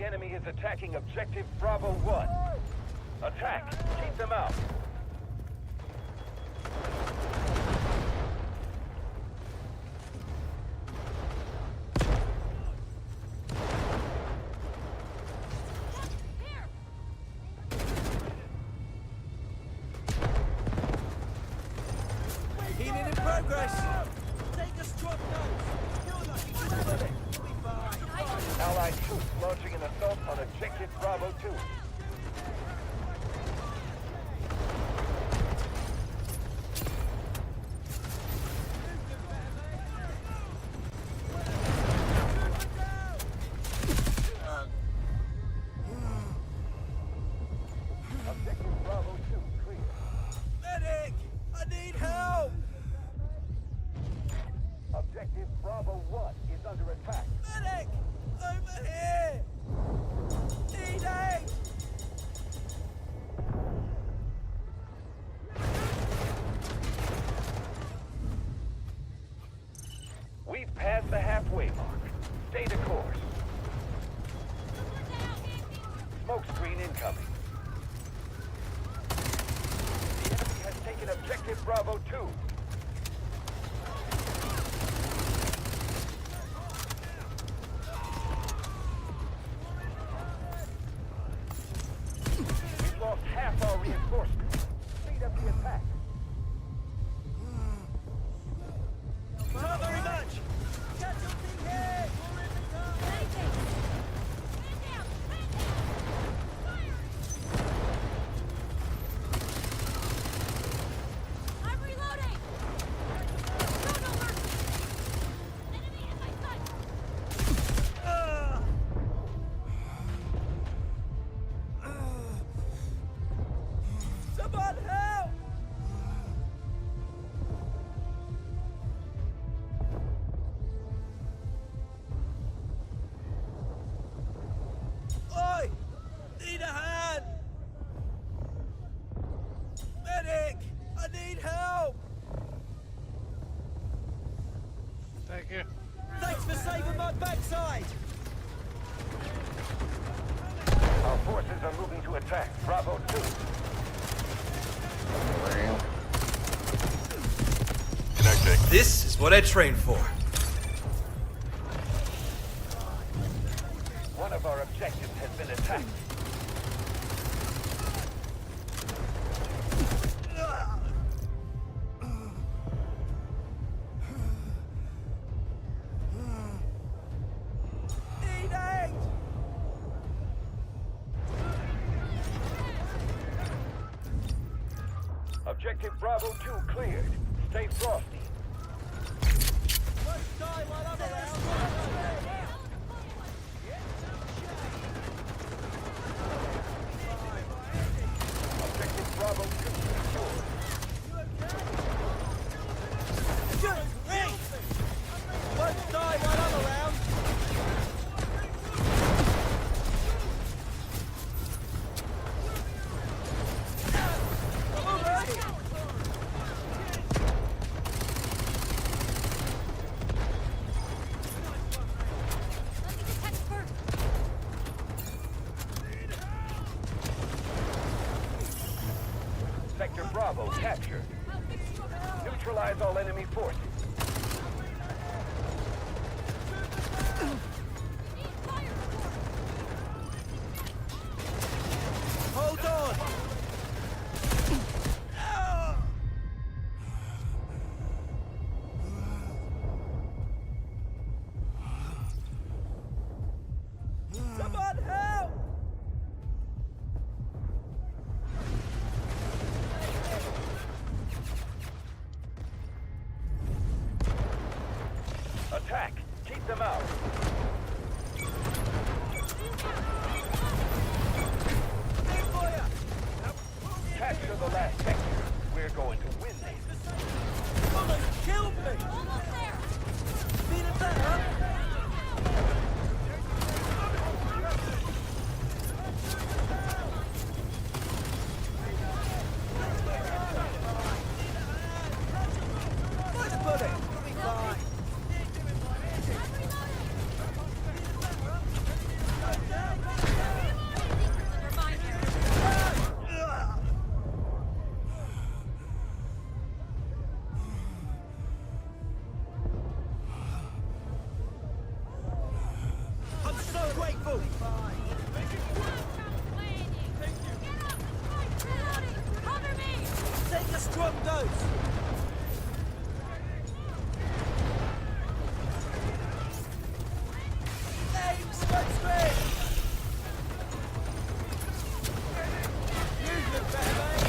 enemy is attacking objective Bravo 1. Attack! Keep them out! Healing in progress. Take a strong nose. Allied troops launching an assault on objective Bravo 2. Objective Bravo 2 clear. Medic! I need help! Objective Bravo 1 is under attack. Medic! Over here! Need aid! We've passed the halfway mark. Stay the course. Smoke screen incoming. The enemy has taken objective Bravo 2. We've lost half our reinforcements. Speed up the attack. Not very much! Casualty here! I'm reloading! Drone alert! Enemy in my sight! Someone help! Oi! Need a hand! Medic! I need help! Thank you. Thanks for saving my backside! Our forces are moving to attack Bravo 2. Connecting. This is what I trained for. One of our objectives has been attacked. Need aid! Objective Bravo 2 cleared. Stay frosty. Let's die while I'm around! Objective Bravo 2 secured. Good! Hey! Let's die while I'm around! Let me detect first! Sector Bravo captured. Neutralize all enemy forces. Need fire support! Hold on! Someone help! grateful. Get up! Reloading! Cover me! Take a strong dose. Aim, smoke screen. You look better, mate.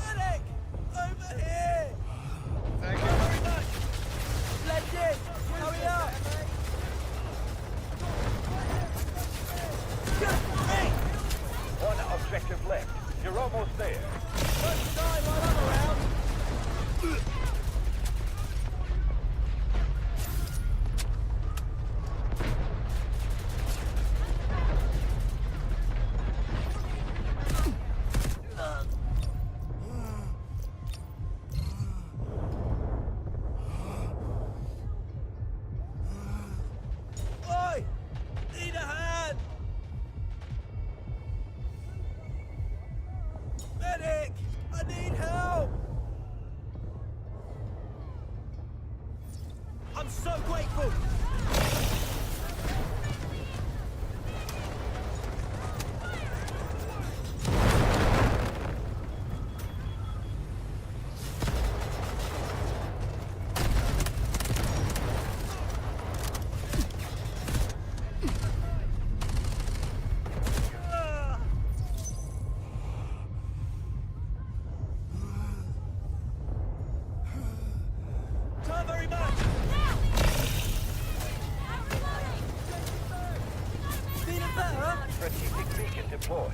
Medic! Over here! Thank you. Very much! Splendid! Hurry up! Hey! One objective left. You're almost there. Don't die while I'm around! Oi! Need a hand! Medic! I need help! I'm so grateful! Not very much! Feeling better? Strategic beacon deployed.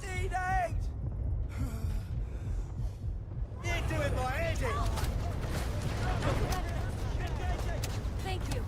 Need aid! You do it, boy, Andy! Thank you.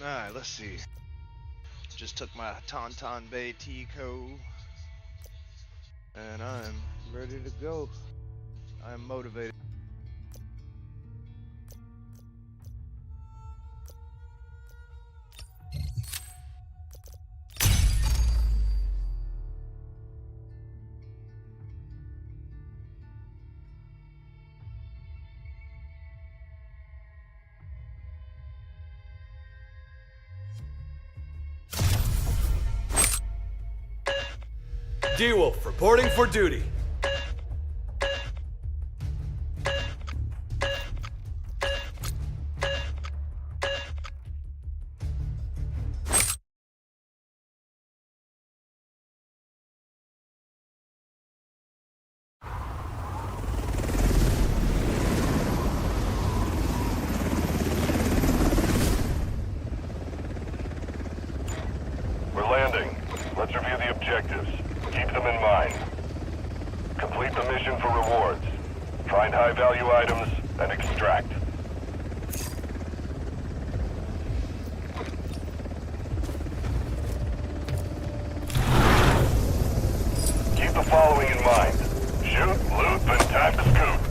Alright, let's see. Just took my Tauntaun Bay Tico. And I'm ready to go. I'm motivated. D-Wolf reporting for duty. We're landing. Let's review the objectives. Keep them in mind. Complete the mission for rewards. Find high-value items and extract. Keep the following in mind. Shoot, loot, then tap the scoop.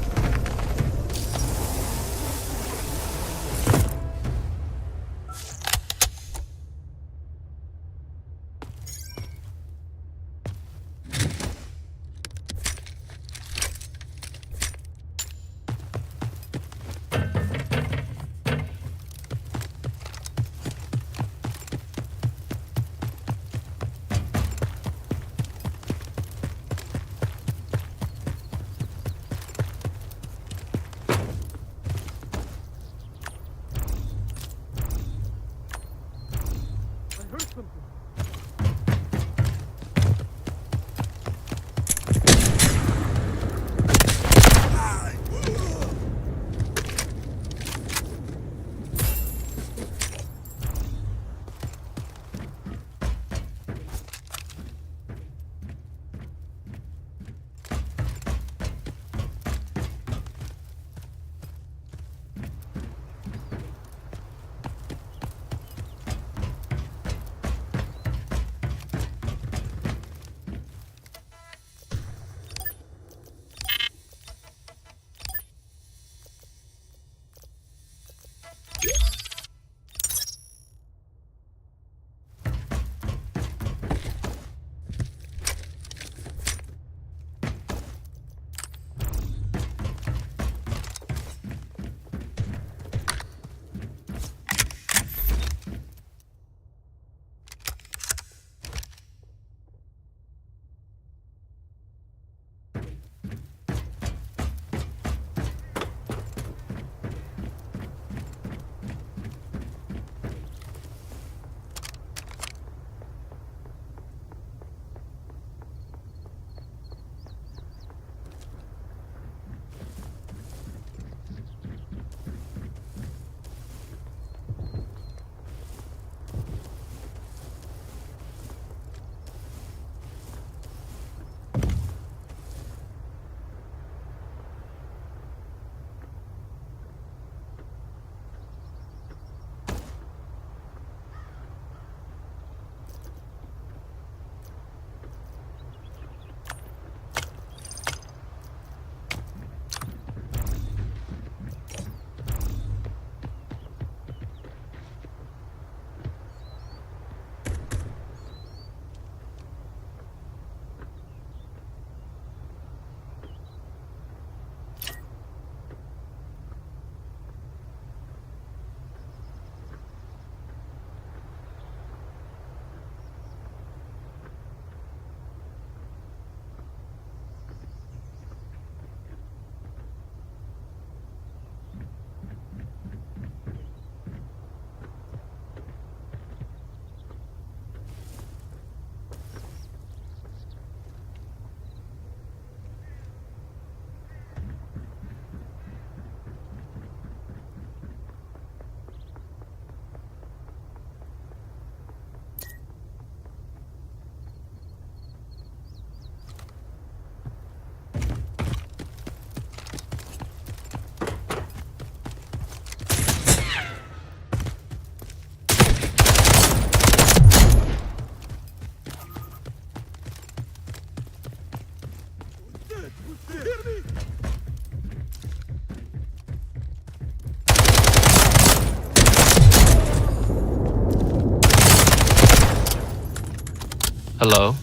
Hello.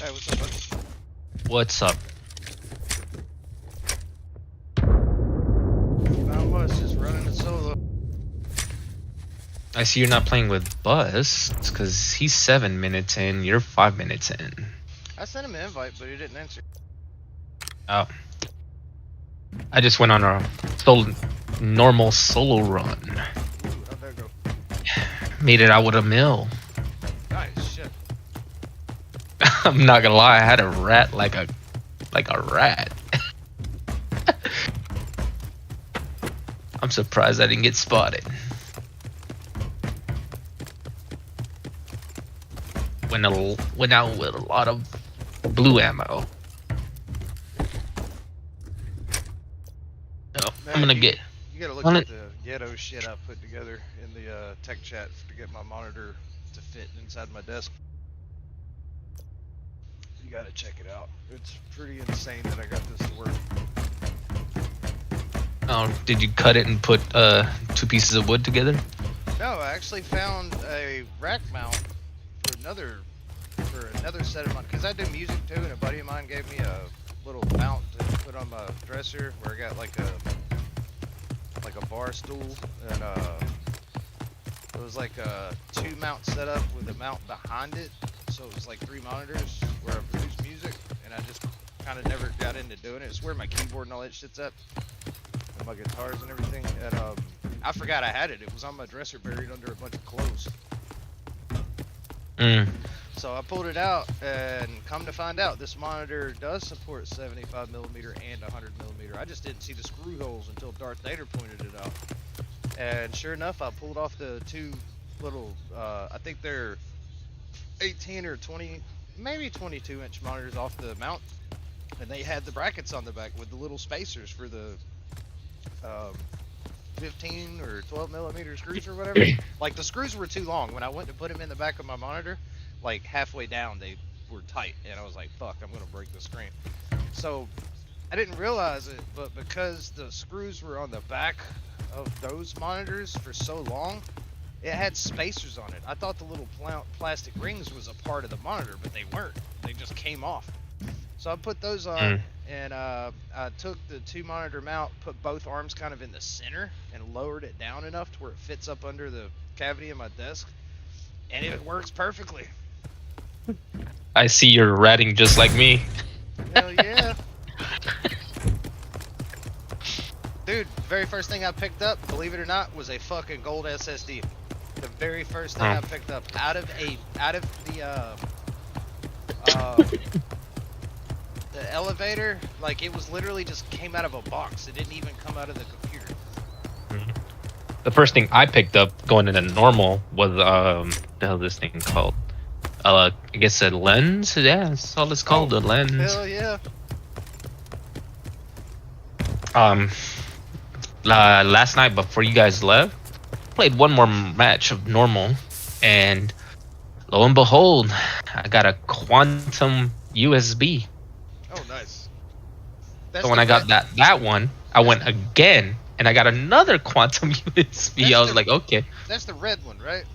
Hey, what's up, bud? What's up? Not much, just running it solo. I see you're not playing with Buzz, because he's 7 minutes in, you're 5 minutes in. I sent him an invite, but he didn't answer. Oh. I just went on a normal solo run. Ooh, how'd that go? Made it out with a mill. Nice, shit. I'm not gonna lie, I had a rat like a rat. I'm surprised I didn't get spotted. Went out with a lot of blue ammo. Oh, Man, I'm gonna you get. gotta look on at it. the ghetto shit I put together in the tech chat to get my monitor to fit inside my desk. You gotta check it out. It's pretty insane that I got this to work. Oh, did you cut it and put 2 pieces of wood together? No, I actually found a rack mount for another set of mine, because I do music too, and a buddy of mine gave me a little mount to put on my dresser where I got like a bar stool, and it was like a 2 mount setup with a mount behind it, so it was like 3 monitors where I produce music, and I just kind of never got into doing it. It's where my keyboard and all that shit's at, and my guitars and everything, and I forgot I had it. It was on my dresser buried under a bunch of clothes. So I pulled it out, and come to find out, this monitor does support 75mm and 100mm. I just didn't see the screw holes until Darth Vader pointed it out. And sure enough, I pulled off the 2 little, I think they're 18 or 20, maybe 22-inch monitors off the mount, and they had the brackets on the back with the little spacers for the 15 or 12mm screws or whatever. Like, the screws were too long. When I went to put them in the back of my monitor, like halfway down they were tight, and I was like, fuck, I'm gonna break the screen. So I didn't realize it, but because the screws were on the back of those monitors for so long, it had spacers on it. I thought the little plastic rings was a part of the monitor, but they weren't. They just came off. So I put those on, and I took the 2 monitor mount, put both arms kind of in the center, and lowered it down enough to where it fits up under the cavity of my desk, and it works perfectly. I see you're ratting just like me. Hell yeah. Dude, very first thing I picked up, believe it or not, was a fucking gold SSD. The very first thing I picked up out of the elevator, like, it was literally just came out of a box. It didn't even come out of the computer. The first thing I picked up going into normal was the hell is this thing called? I guess a lens. Yeah, that's all it's called, a lens. Hell yeah. Last night before you guys left, played one more match of normal, and lo and behold, I got a quantum USB. Oh, nice. So when I got that one, I went again, and I got another quantum USB. I was like, okay. That's the red one, right?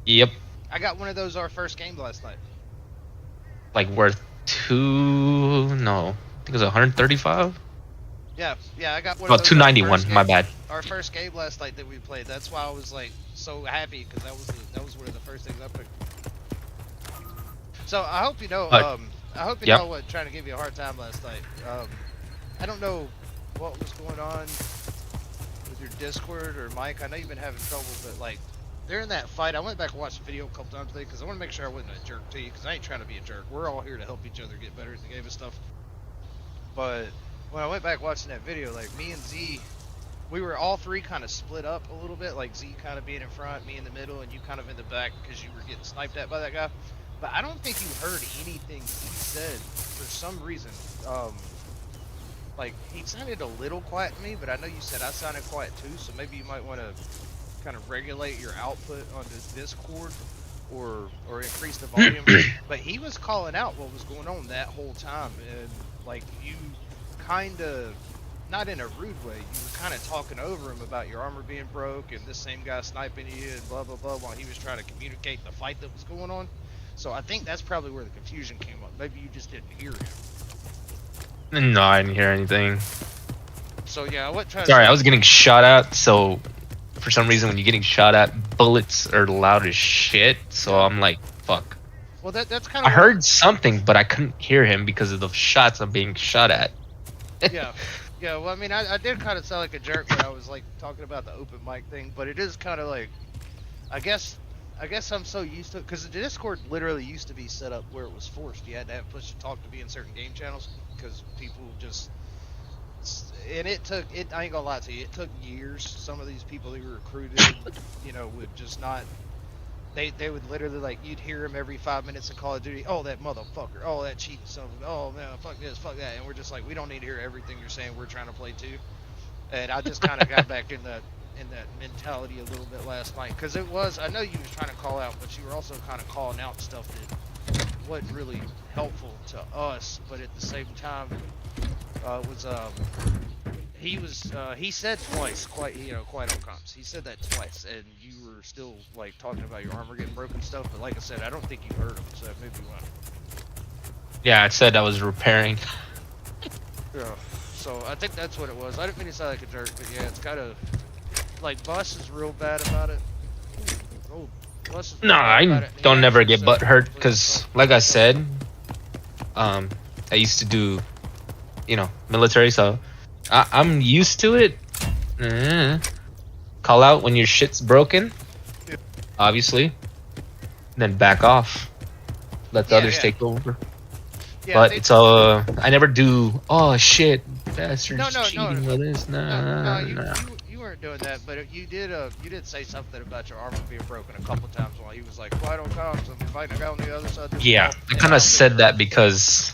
Yep. I got one of those our first game last night. Like worth I think it was 135. Yeah, I got one. Oh, of those 291. My bad. Our first game last night that we played. That's why I was like so happy, because that was one of the first things I picked. So I hope you know. I hope you know what trying to give you a hard time last night. I don't know what was going on with your Discord or mic. I know you've been having trouble, but like during that fight, I went back and watched the video a couple times today because I want to make sure I wasn't a jerk to you, because I ain't trying to be a jerk. We're all here to help each other get better at the game and stuff. But when I went back watching that video, like me and Z, we were all 3 kind of split up a little bit, like Z kind of being in front, me in the middle, and you kind of in the back because you were getting sniped at by that guy. But I don't think you heard anything he said for some reason. Like, he sounded a little quiet to me, but I know you said I sounded quiet too, so maybe you might want to kind of regulate your output on this Discord or increase the volume. But he was calling out what was going on that whole time, and like you kind of, not in a rude way, you were kind of talking over him about your armor being broke and this same guy sniping you and blah blah blah while he was trying to communicate the fight that was going on. So I think that's probably where the confusion came up. Maybe you just didn't hear him. No, I didn't hear anything. So yeah, I wasn't trying Sorry, to... I was getting shot at, so for some reason when you're getting shot at, bullets are loud as shit, so I'm like, fuck. Well, that's kind of... I heard something, but I couldn't hear him because of the shots I'm being shot at. Yeah. Yeah, well, I mean, I did kind of sound like a jerk when I was, like, talking about the open mic thing, but it is kind of like... I guess I'm so used to it, because the Discord literally used to be set up where it was forced. You had to have push to talk to be in certain game channels, because people just... And it took, I ain't gonna lie to you, it took years. Some of these people who were recruited, you know, would just not... They would literally, like, you'd hear them every 5 minutes in Call of Duty. Oh, that motherfucker. Oh, that cheating son of a... Oh, man, fuck this, fuck that. And we're just like, we don't need to hear everything you're saying. We're trying to play too. And I just kind of got back in that mentality a little bit last night. Because it was... I know you was trying to call out, but you were also kind of calling out stuff that wasn't really helpful to us. But at the same time, he said twice, quite on comms. He said that twice, and you were still like talking about your armor getting broken and stuff. But like I said, I don't think you heard him, so that maybe why. Yeah, I said I was repairing. Yeah. So I think that's what it was. I didn't mean to sound like a jerk, but yeah, it's kind of like Bus is real bad about it. Oh, Bus is real No, bad about I it. He don't never actually get said- butt hurt because, like I said, I used to do, military, so I'm used to it. Call out when your shit's broken, obviously, then back off. Let the others take over. Yeah, But it's I never do. Oh shit, bastards No, cheating with this. No, No. you weren't doing that, but you did say something about your armor being broken a couple times while he was like, "Quiet on comms, I'm fighting a guy on the other side." Of this Yeah, wall." I And kind don't of think said you're that right. because,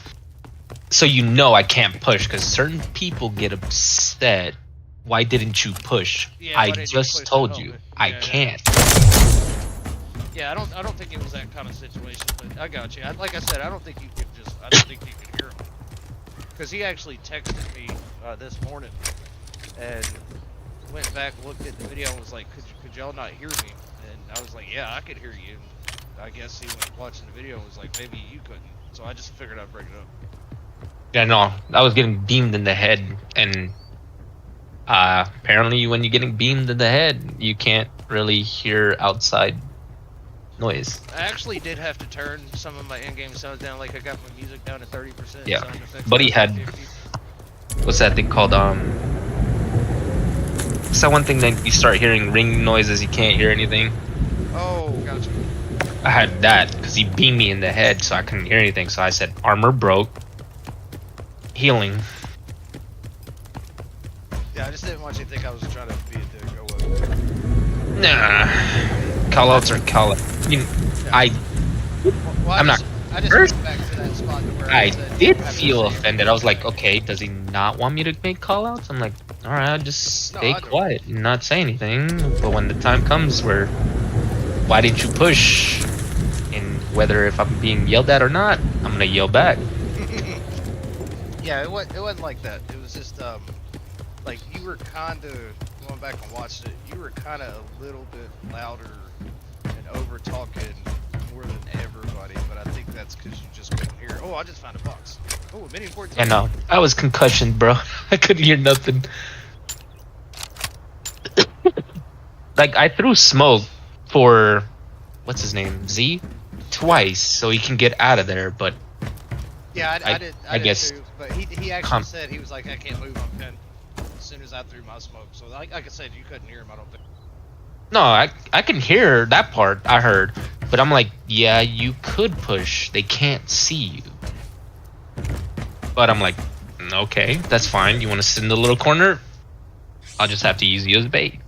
so I can't push because certain people get upset. Why didn't you push? Yeah, why I didn't you just push told at you all? I Yeah. can't. Yeah, I don't think it was that kind of situation, but I got you. Like I said, I don't think you could hear him. Because he actually texted me this morning and went back, looked at the video and was like, could y'all not hear me? And I was like, yeah, I could hear you. And I guess he went watching the video and was like, maybe you couldn't. So I just figured I'd break it up. Yeah, no, I was getting beamed in the head, and apparently when you're getting beamed in the head, you can't really hear outside noise. I actually did have to turn some of my in-game sounds down, like I got my music down to 30%. Yeah, sound effects but he down to had 50. what's that thing called? What's that one thing that you start hearing ring noises? You can't hear anything. Oh, gotcha. I had that because he beamed me in the head, so I couldn't hear anything. So I said, armor broke. Healing. Yeah, I just didn't want you to think I was trying to be a dick. Oh, well. Nah. Callouts are callouts. Well, I'm not. I just First, went back to that spot to where I said did you have to feel say offended. I was like, okay, does he not want me to make callouts? I'm like, all right, I'll just No, stay I don't. quiet and not say anything. But when the time comes where, why didn't you push? And whether if I'm being yelled at or not, I'm gonna yell back. Yeah, it wasn't like that. It was just like you were kind of going back and watched it. You were kind of a little bit louder and over talking more than everybody. But I think that's because you just couldn't hear. Oh, I just found a box. Oh, mini important. I know. I was concussioned, bro. I couldn't hear nothing. Like, I threw smoke for, what's his name, Z? Twice, so he can get out of there, but Yeah, I did. I did guess too. But he actually said he was like, I can't move. I'm pinned. As soon as I threw my smoke, so like I said, you couldn't hear him. I don't think. no, I can hear that part, I heard. But I'm like, yeah, you could push. They can't see you. But I'm like, okay, that's fine. You want to sit in the little corner? I'll just have to use you as bait.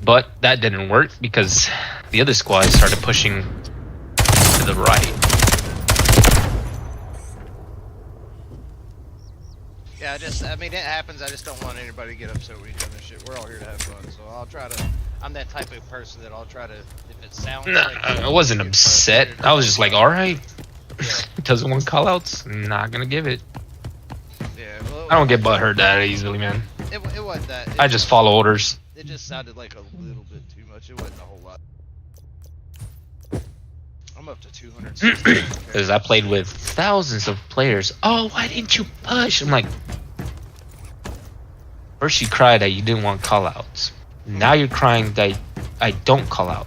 But that didn't work because the other squad started pushing to the right. Yeah, I mean, it happens. I just don't want anybody to get upset with each other and shit. We're all here to have fun, so I'll try to. I'm that type of person that I'll try to. If it sounds Nah, like I wasn't get upset. frustrated, I was just like, alright. Yeah. Doesn't want callouts? Not gonna give it. Yeah, well, I don't get butthurt that easily, man. It wasn't that. I just follow orders. It just sounded like a little bit too much. It wasn't a whole lot. I'm up to 260. Because I played with thousands of players. Oh, why didn't you push? I'm like, first you cried that you didn't want callouts. Now you're crying that I don't call out.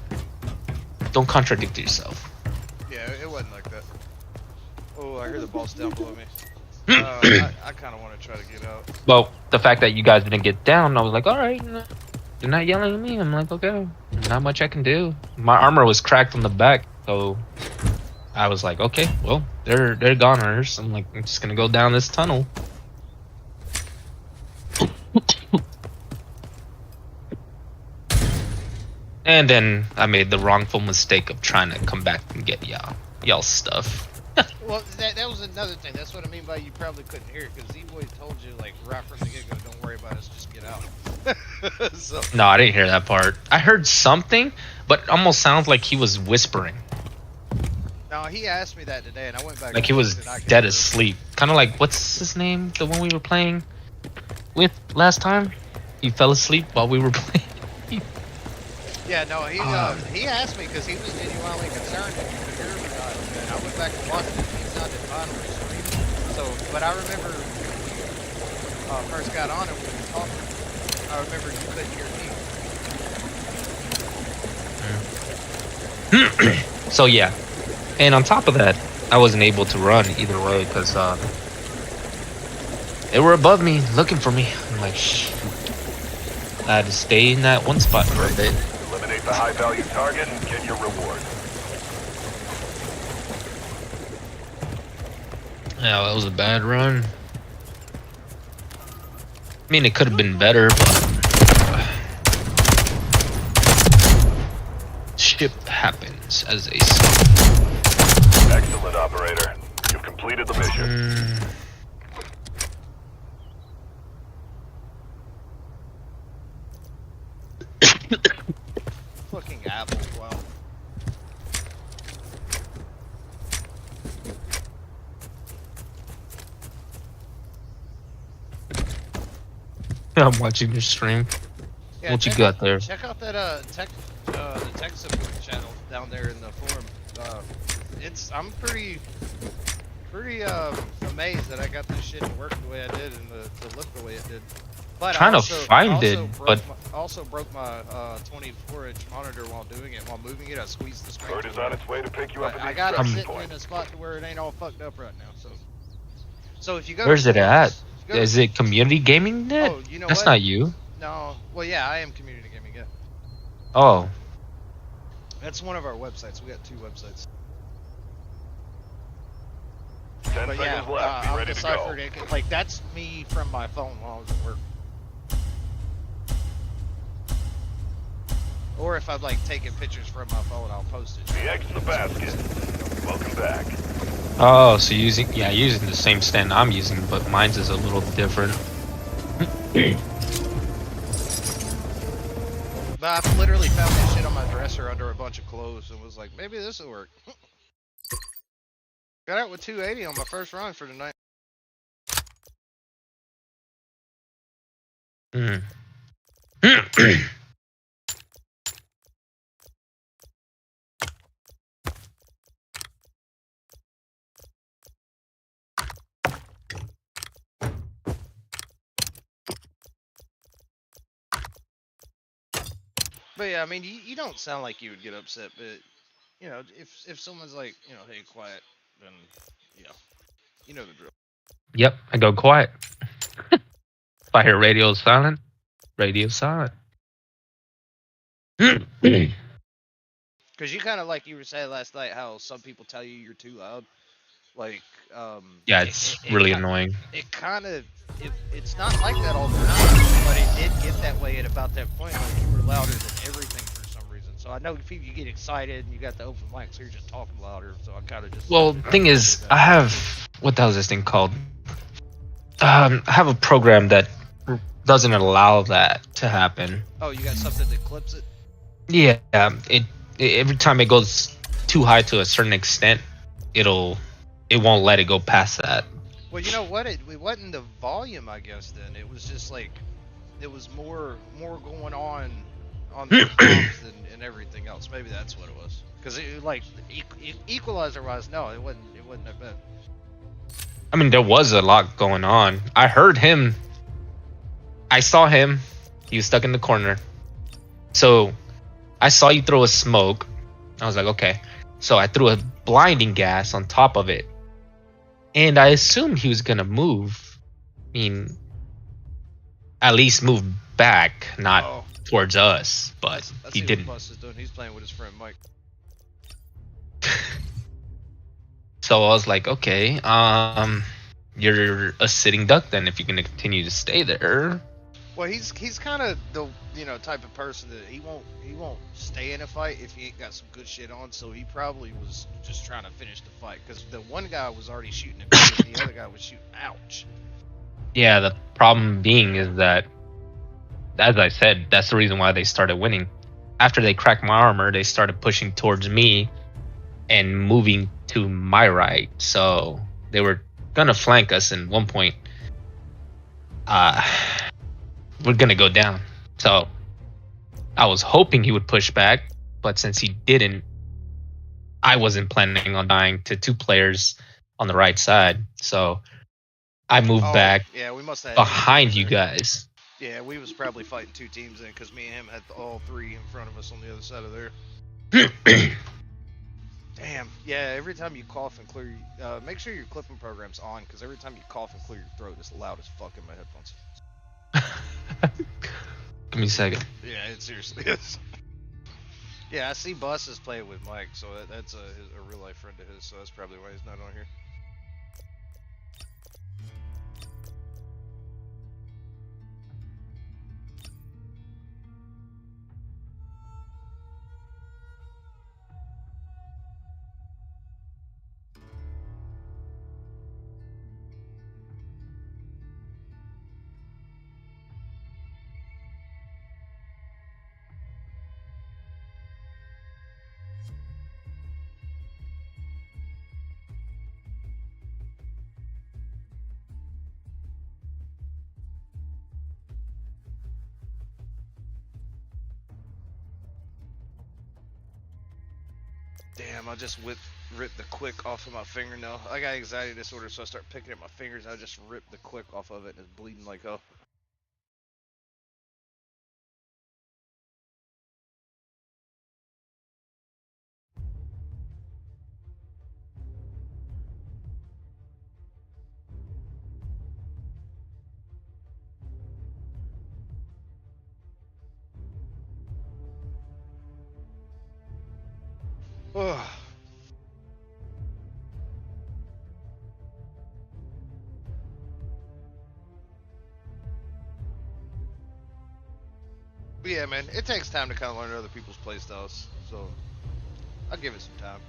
Don't contradict yourself. Yeah, it wasn't like that. Oh, I hear the ball's down below me. I kind of want to try to get out. Well, the fact that you guys didn't get down, I was like, all right, you're not yelling at me. I'm like, okay, not much I can do. My armor was cracked from the back, so I was like, okay, well, they're goners. I'm like, I'm just gonna go down this tunnel. And then I made the wrongful mistake of trying to come back and get y'all stuff. Well, that was another thing. That's what I mean by you probably couldn't hear it, because Z-Boy told you, like, right from the get-go, don't worry about us, just get out. So. No, I didn't hear that part. I heard something, but it almost sounds like he was whispering. No, he asked me that today, and I went back. Like he was dead asleep. Kind of like, what's his name? The one we were playing with last time? He fell asleep while we were playing. Yeah, no, he asked me because he was genuinely concerned if you could hear him or not. And I went back and watched it. He sounded fine on the screen. So, but I remember when we first got on and we were talking, I remember you couldn't hear me. So yeah, and on top of that, I wasn't able to run either way because they were above me looking for me. I'm like, shh. I had to stay in that one spot for a bit. Eliminate the high-value target and get your reward. Yeah, that was a bad run. I mean, it could have been better, but shit happens, as they say. Excellent, operator. You've completed the mission. Fucking apple, wow. I'm watching your stream. Yeah, What you got there? Check out that the tech support channel down there in the forum. I'm pretty amazed that I got this shit to work the way I did and to look the way it did. But Trying to find it, but also broke my 24-inch monitor while doing it. While moving it, I squeezed the screen. Bird is on its way to pick you up But at the I got it extraction sitting point. in a spot to where it ain't all fucked up right now. So if you go, where's it at? Is it Community Gaming Net? Oh, you know That's what? not you. No. Well, yeah, I am Community Gaming. Yeah. Oh, That's one of our websites. We got 2 websites. 10 But yeah, seconds left. Be I'm ready to go. deciphered. Like, that's me from my phone while I was at work. Or if I've like taken pictures from my phone, I'll post it. The eggs in the basket. Welcome back. oh, so using the same stand I'm using, but mine's is a little different. But I literally found that shit on my dresser under a bunch of clothes and was like, maybe this will work. Got out with 280 on my first run for tonight. Mm. But yeah, I mean, you don't sound like you would get upset, but you know, if someone's like, you know, hey, quiet, then you know the drill. Yep, I go quiet. If I hear radio silent, radio silent. Because you kind of like you were saying last night, how some people tell you you're too loud. Like, Yeah, it's really annoying. It kind of, it's not like that all the time, but it did get that way at about that point. Like you were louder than everything for some reason. So I know people, you get excited and you got the open mic, so you're just talking louder. So I kind of just. Well, the thing is, I have what the hell is this thing called? I have a program that doesn't allow that to happen. Oh, you got something that clips it? Yeah, it every time it goes too high to a certain extent, it won't let it go past that. Well, you know what? It wasn't the volume, I guess. Then it was just like it was more going on on the comms and everything else. Maybe that's what it was. Because like equalizer wise, no, it wasn't. It wasn't that bad. I mean, there was a lot going on. I heard him. I saw him. He was stuck in the corner. So I saw you throw a smoke. I was like, okay. So I threw a blinding gas on top of it. And I assumed he was going to move. I mean, at least move back, not towards us. But he didn't. What Bus is doing. He's playing with his friend Mike. So I was like, okay, you're a sitting duck then if you're gonna continue to stay there. Well, he's kind of the type of person that he won't stay in a fight if he ain't got some good shit on. So he probably was just trying to finish the fight because the one guy was already shooting at me and the other guy was shooting. Ouch. Yeah, the problem being is that, as I said, that's the reason why they started winning. After they cracked my armor, they started pushing towards me and moving to my right. So they were gonna flank us, and one point we're gonna go down. So I was hoping he would push back, but since he didn't, I wasn't planning on dying to 2 players on the right side. So I moved back yeah, we must have behind you guys. Yeah, we was probably fighting 2 teams then because me and him had all 3 in front of us on the other side of there. Damn. Yeah, every time you cough and clear, make sure your clipping program's on, because every time you cough and clear your throat, it's loud as fuck in my headphones. Give me a second. Yeah, it seriously is. Yeah, I see Bus is playing with Mike, so that's a real life friend of his, so that's probably why he's not on here. Damn, I just ripped the quick off of my fingernail. I got anxiety disorder, so I start picking at my fingers, and I just ripped the quick off of it, and it's bleeding like hell. Ugh. But yeah, man, it takes time to kind of learn other people's playstyles, so I'll give it some time.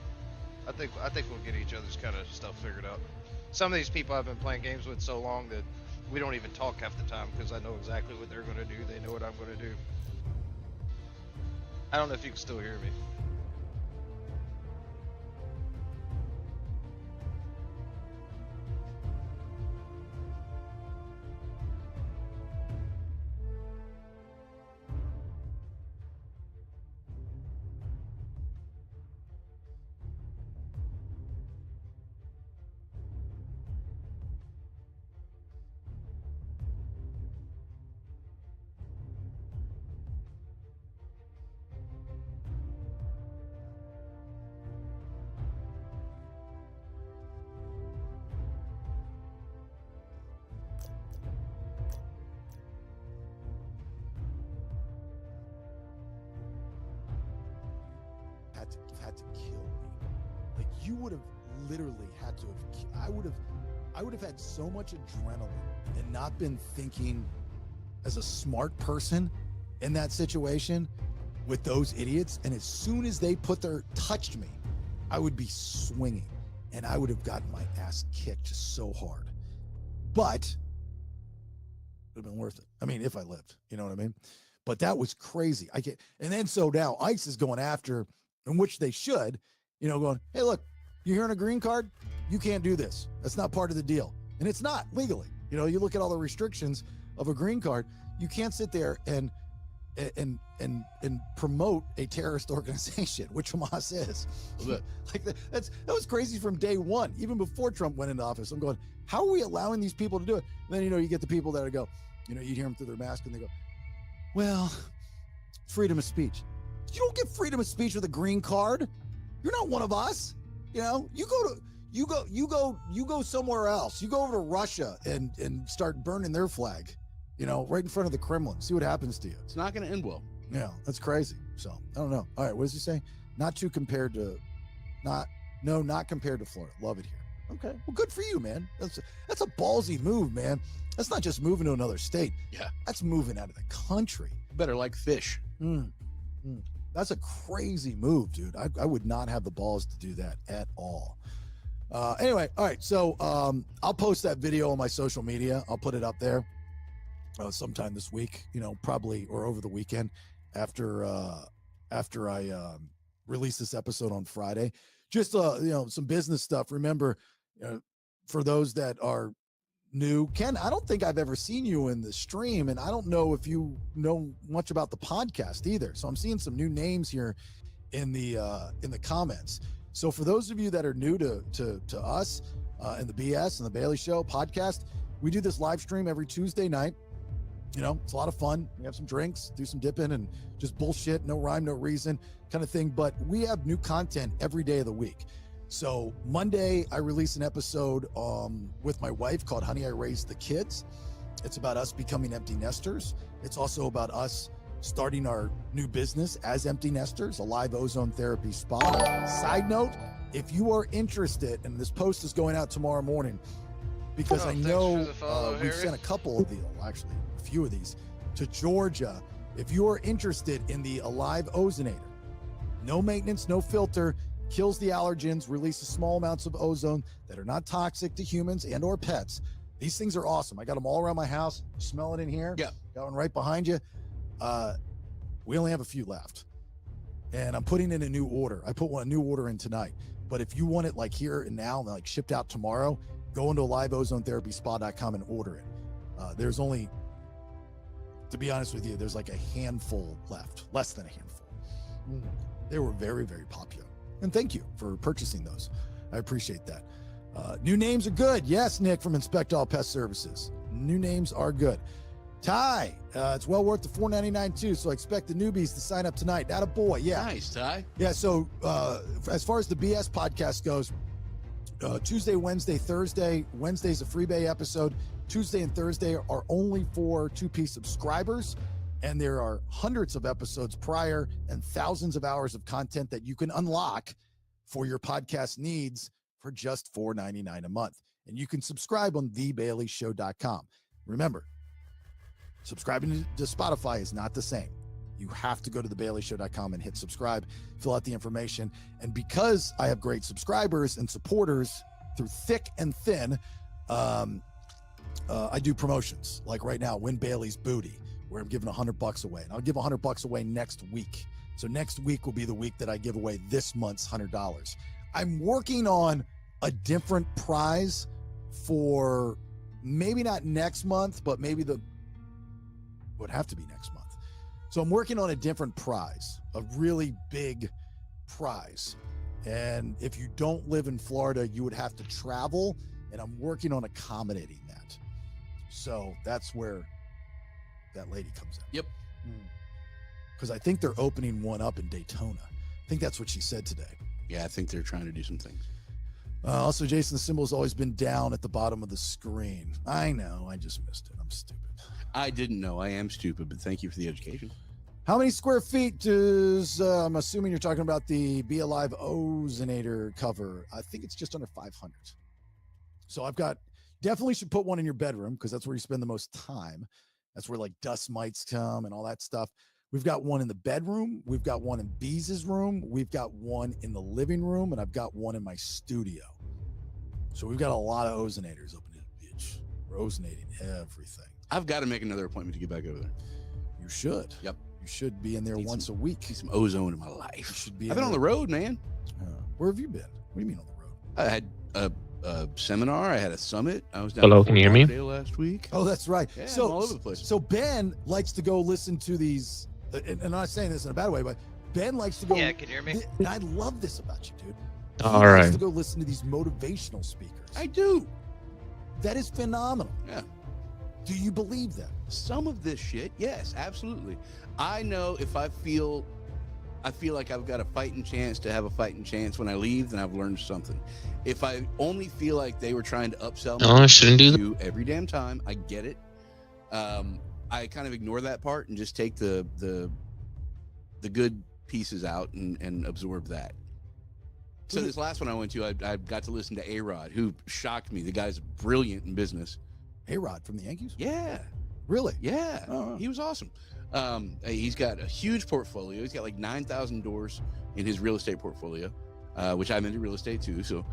I think we'll get each other's kind of stuff figured out. Some of these people I've been playing games with so long that we don't even talk half the time because I know exactly what they're going to do. They know what I'm going to do. I don't know if you can still hear me. Had to kill me. Like, you would have literally had to have. I would have had so much adrenaline and not been thinking as a smart person in that situation with those idiots. And as soon as they touched me, I would be swinging, and I would have gotten my ass kicked so hard. But it would have been worth it. I mean, if I lived, you know what I mean? But that was crazy. And then so now ICE is going after, in which they should, going, hey, look, you're here on a green card, you can't do this. That's not part of the deal. And it's not legally. You look at all the restrictions of a green card. You can't sit there and and promote a terrorist organization, which Hamas is. Like that was crazy from day one, even before Trump went into office. I'm going, how are we allowing these people to do it? And then you get the people that go, you hear them through their mask and they go, well, freedom of speech. You don't get freedom of speech with a green card. You're not one of us. You go somewhere else. You go over to Russia and start burning their flag, right in front of the Kremlin. See what happens to you. It's not going to end well. Yeah, that's crazy. So I don't know. All right, what does he say? Not compared to Florida. Love it here. Okay, well, good for you, man. That's a ballsy move, man. That's not just moving to another state. Yeah, that's moving out of the country. Better like fish. That's a crazy move, dude. I would not have the balls to do that at all. Anyway, all right. So I'll post that video on my social media. I'll put it up there sometime this week, probably, or over the weekend after I release this episode on Friday. Just some business stuff. Remember, for those that are new, Ken, I don't think I've ever seen you in the stream, and I don't know if you know much about the podcast either. So I'm seeing some new names here in the comments. So for those of you that are new to us and the BS and the Bailey Show podcast, we do this live stream every Tuesday night. It's a lot of fun. We have some drinks, do some dipping, and just bullshit, no rhyme, no reason kind of thing. But we have new content every day of the week. So Monday, I release an episode with my wife called Honey, I Raised the Kids. It's about us becoming empty nesters. It's also about us starting our new business as empty nesters, a live ozone therapy spa. Side note, if you are interested, and this post is going out tomorrow morning, because I know we've sent a couple of these, actually a few of these, to Georgia. If you are interested in the Alive Ozonator, no maintenance, no filter, kills the allergens, releases small amounts of ozone that are not toxic to humans and or pets. These things are awesome. I got them all around my house. Smell it in here. Yeah. Got one right behind you. We only have a few left, and I'm putting in a new order. I put a new order in tonight, but if you want it like here and now, like shipped out tomorrow, go into liveozoneTherapySpa.com and order it. There's only, to be honest with you, there's like a handful left, less than a handful. They were very, very popular. And thank you for purchasing those. I appreciate that. New names are good. Yes, Nick from Inspect All Pest Services. New names are good. Ty, it's well worth the $4.99 too, so I expect the newbies to sign up tonight. Atta boy, yeah. Nice, Ty. Yeah, so as far as the BS podcast goes, Tuesday, Wednesday, Thursday. Wednesday's a Freebay episode. Tuesday and Thursday are only for 2P subscribers. And there are hundreds of episodes prior and thousands of hours of content that you can unlock for your podcast needs for just $4.99 a month. And you can subscribe on thebaileyshow.com. Remember, subscribing to Spotify is not the same. You have to go to thebaileyshow.com and hit subscribe, fill out the information. And because I have great subscribers and supporters through thick and thin, I do promotions. Like right now, Win Bailey's Booty, where I'm giving $100 away. And I'll give $100 away next week. So next week will be the week that I give away this month's $100. I'm working on a different prize for maybe not next month, but maybe would have to be next month. So I'm working on a different prize, a really big prize. And if you don't live in Florida, you would have to travel. And I'm working on accommodating that. So that's where that lady comes in. Yep. Because I think they're opening one up in Daytona. I think that's what she said today. Yeah, I think they're trying to do some things. Also, Jason, the symbol's always been down at the bottom of the screen. I know. I just missed it. I'm stupid. I didn't know. I am stupid, but thank you for the education. How many square feet does, I'm assuming you're talking about the Be Alive Ozonator cover. I think it's just under 500. So definitely should put one in your bedroom because that's where you spend the most time. That's where like dust mites come and all that stuff. We've got one in the bedroom. We've got one in Beeze's room. We've got one in the living room, and I've got one in my studio. So we've got a lot of ozonators up in this bitch. We're ozonating everything. I've got to make another appointment to get back over there. You should. Yep. You should be in there once a week. Need some ozone in my life. You should be. I've been on the road, man. Where have you been? What do you mean on the road? I had a seminar. I had a summit. I was down. Hello, can you hear me? last week. Oh, that's right. Yeah, so I'm all over the place. So Ben likes to go listen to these and I'm not saying this in a bad way, but Ben likes to go. Yeah, can you hear me? And I love this about you, dude. He All likes right. to go listen to these motivational speakers. I do. That is phenomenal. Yeah. Do you believe that? Some of this shit, yes, absolutely. I know if I feel like I've got a fighting chance to have a fighting chance when I leave, then I've learned something. If I only feel like they were trying to upsell me, No, I shouldn't do that. you every damn time, I get it. I kind of ignore that part and just take the good pieces out and absorb that. So this last one I went to, I got to listen to A-Rod, who shocked me. The guy's brilliant in business. A-Rod from the Yankees? Yeah. Really? Yeah. Oh, wow. He was awesome. He's got a huge portfolio. He's got like 9,000 doors in his real estate portfolio, which I'm into real estate too. So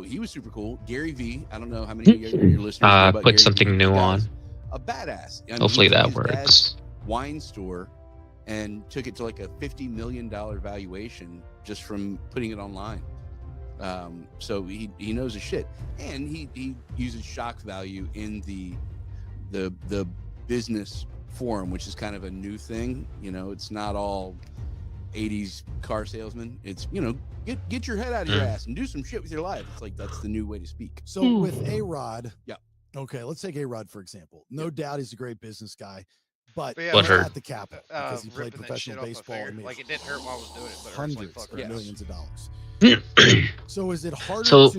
he was super cool. Gary V, I don't know how many of your listeners know about Put Gary something V. new The on. guy's a badass. I mean, Hopefully he took that his works. dad's wine store and took it to like a $50 million valuation just from putting it online. So he knows his shit, and he uses shock value in the business forum, which is kind of a new thing. You know, it's not all 80s car salesman. It's, you know, get your head out of your ass and do some shit with your life. It's like that's the new way to speak. So with A-Rod, Yeah. Okay, let's take A-Rod for example. No doubt he's a great business guy, but But yeah, What he's hurt? at the Capitol because he played ripping that shit professional off my baseball finger. and made Like it didn't hurt while I was doing it, but it hurts like hundreds fuck. of Yeah. millions of dollars. So is it harder So- to